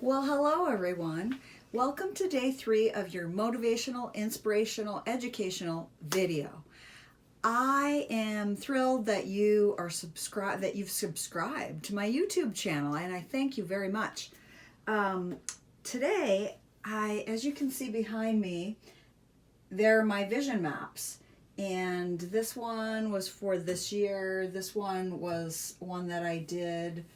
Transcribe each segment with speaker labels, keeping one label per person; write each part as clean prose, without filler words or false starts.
Speaker 1: Well, hello everyone. Welcome to day 3 of your motivational, inspirational, educational video. I am thrilled that you've subscribed to my YouTube channel, and I thank you very much. Today, as you can see behind me, they're my vision maps. And this one was for this year. This one was one that I did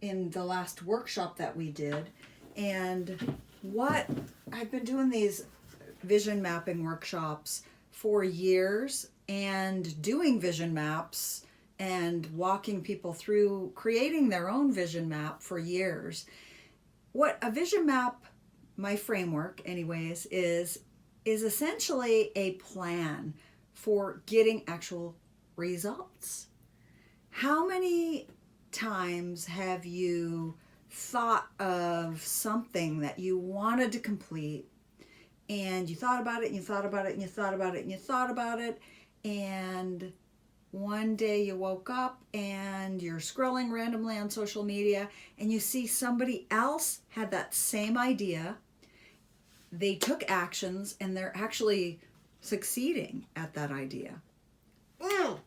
Speaker 1: in the last workshop that we did. And I've been doing these vision mapping workshops for years and doing vision maps and walking people through creating their own vision map for years. What a vision map, my framework anyways, is essentially a plan for getting actual results. How many times have you thought of something that you wanted to complete, and you thought about it and you thought about it and you thought about it and you thought about it, and one day you woke up and you're scrolling randomly on social media and you see somebody else had that same idea, they took actions, and they're actually succeeding at that idea.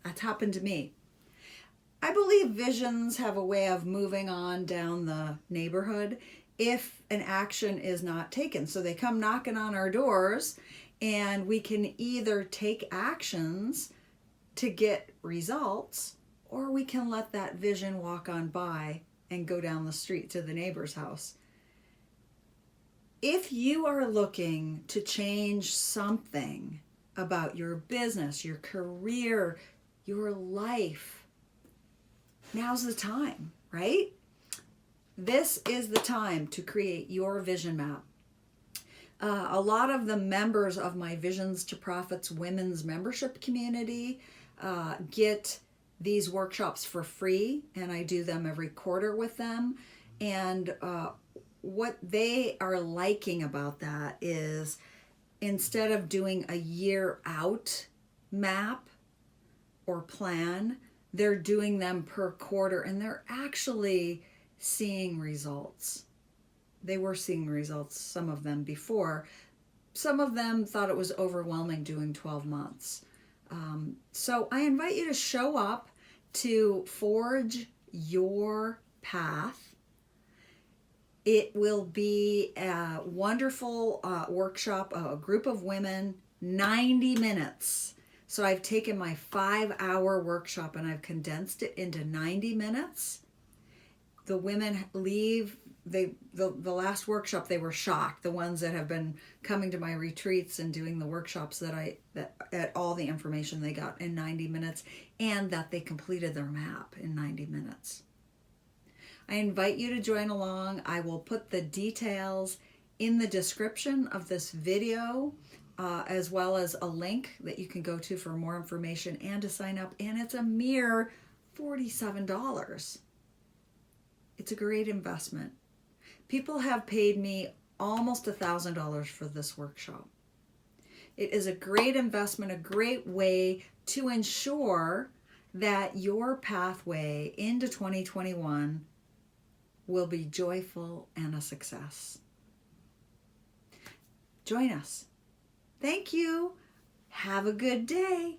Speaker 1: That's happened to me. I believe visions have a way of moving on down the neighborhood if an action is not taken. So they come knocking on our doors, and we can either take actions to get results, or we can let that vision walk on by and go down the street to the neighbor's house. If you are looking to change something about your business, your career, your life, now's the time, right? This is the time to create your vision map. A lot of the members of my Visions to Profits women's membership community get these workshops for free, and I do them every quarter with them. And what they are liking about that is, instead of doing a year out map or plan, they're doing them per quarter, and they're actually seeing results. They were seeing results, some of them before. Some of them thought it was overwhelming doing 12 months. So I invite you to show up to forge your path. It will be a wonderful workshop, a group of women, 90 minutes. So I've taken my 5-hour workshop and I've condensed it into 90 minutes. The women leave, the last workshop, they were shocked. The ones that have been coming to my retreats and doing the workshops that at all the information they got in 90 minutes, and that they completed their map in 90 minutes. I invite you to join along. I will put the details in the description of this video, as well as a link that you can go to for more information and to sign up. And it's a mere $47. It's a great investment. People have paid me almost $1,000 for this workshop. It is a great investment, a great way to ensure that your pathway into 2021 will be joyful and a success. Join us. Thank you. Have a good day.